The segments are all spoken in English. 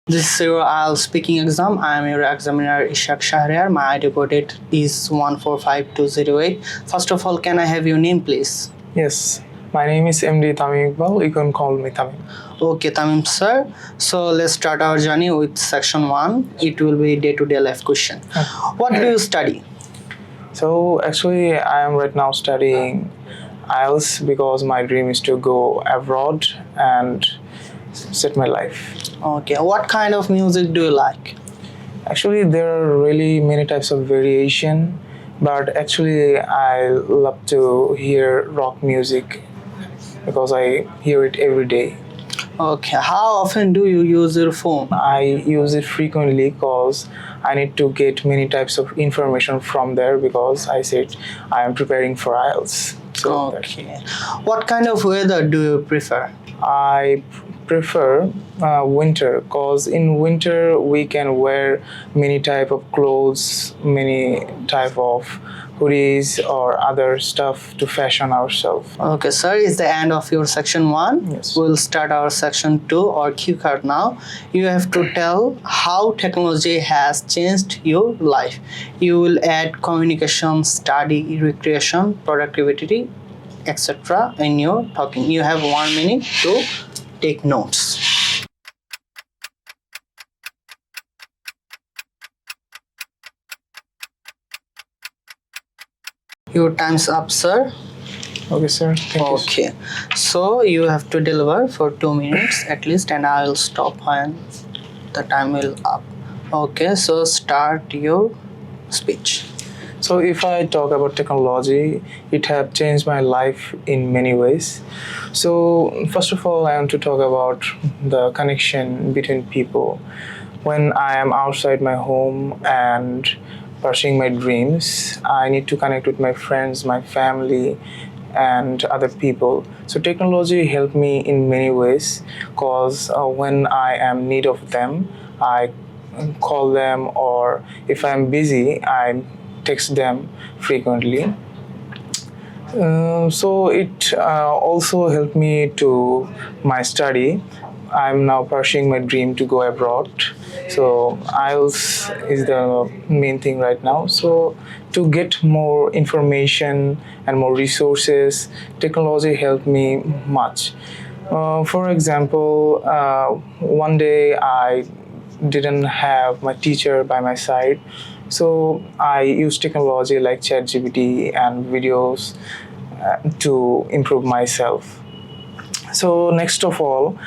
This is your IELTS speaking exam. I am your examiner Ishaq Shahryar. My ID code is 145208. First of all, can I have your name, please? Yes, my name is MD Tamim Iqbal. You can call me Tamim. Okay, Tamim sir. So let's start our journey with section 1. It will be day-to-day life question. What do you study? So actually, I am right now studying IELTS because my dream is to go abroad and set my life. Okay, what kind of music do you like? Actually, there are really many types of variation, but actually, I love to hear rock music because I hear it every day. Okay, how often do you use your phone? I use it frequently because I need to get many types of information from there because I said I am preparing for IELTS. So Okay, what kind of weather do you prefer? I prefer winter because in winter we can wear many type of clothes, many type of hoodies or other stuff to fashion ourselves. Okay, sir, is the end of your section 1. Yes. We'll start our section 2 or Q card now. You have to tell how technology has changed your life. You will add communication, study, recreation, productivity, etc. in your talking. You have 1 minute to take notes. Your time's up, sir. Okay, sir. Thank you. Okay, so you have to deliver for 2 minutes at least, and I will stop when the time will up. Okay, so start your speech. So if I talk about technology, it has changed my life in many ways. So first of all, I want to talk about the connection between people. When I am outside my home and pursuing my dreams, I need to connect with my friends, my family, and other people. So technology helped me in many ways because when I am in need of them, I call them, or if I'm busy, I text them frequently. So it also helped me to my study. I'm now pursuing my dream to go abroad. So IELTS is the main thing right now. So to get more information and more resources, technology helped me much. For example, one day I didn't have my teacher by my side, so I use technology like ChatGPT and videos to improve myself. So next of all,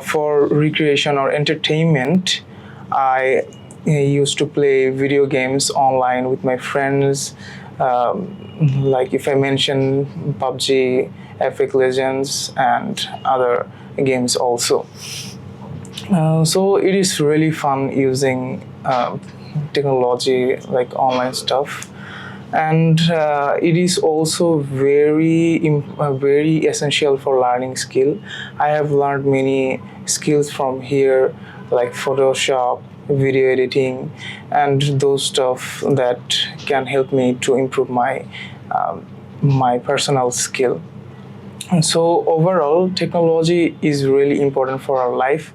for recreation or entertainment, I used to play video games online with my friends. Like if I mention PUBG, Epic Legends, and other games also. So it is really fun using technology like online stuff, and it is also very essential for learning skill. I have learned many skills from here, like Photoshop, video editing, and those stuff that can help me to improve my personal skill. And so overall, technology is really important for our life,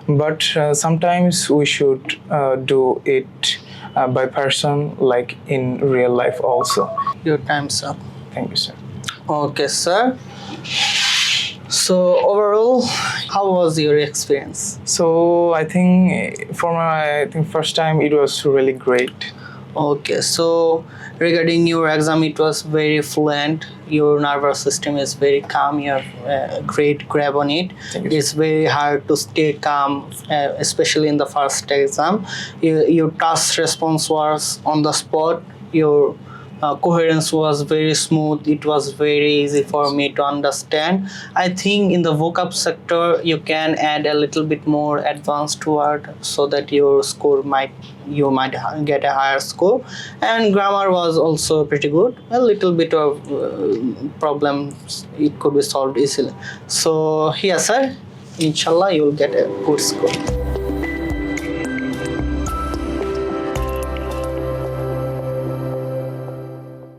but sometimes we should do it by person, like in real life also. Your time's up. Thank you, sir. Okay, sir. So overall, how was your experience? So I think for my first time, it was really great. Okay, so regarding your exam, it was very fluent. Your nervous system is very calm. You have great grab on it. Thank you. It's very hard to stay calm, especially in the first exam. Your task response was on the spot. Your coherence was very smooth. It was very easy for me to understand. I think in the vocab sector you can add a little bit more advanced word so that your score might get a higher score. And grammar was also pretty good. A little bit of problems, it could be solved easily. So here, sir, inshallah you will get a good score.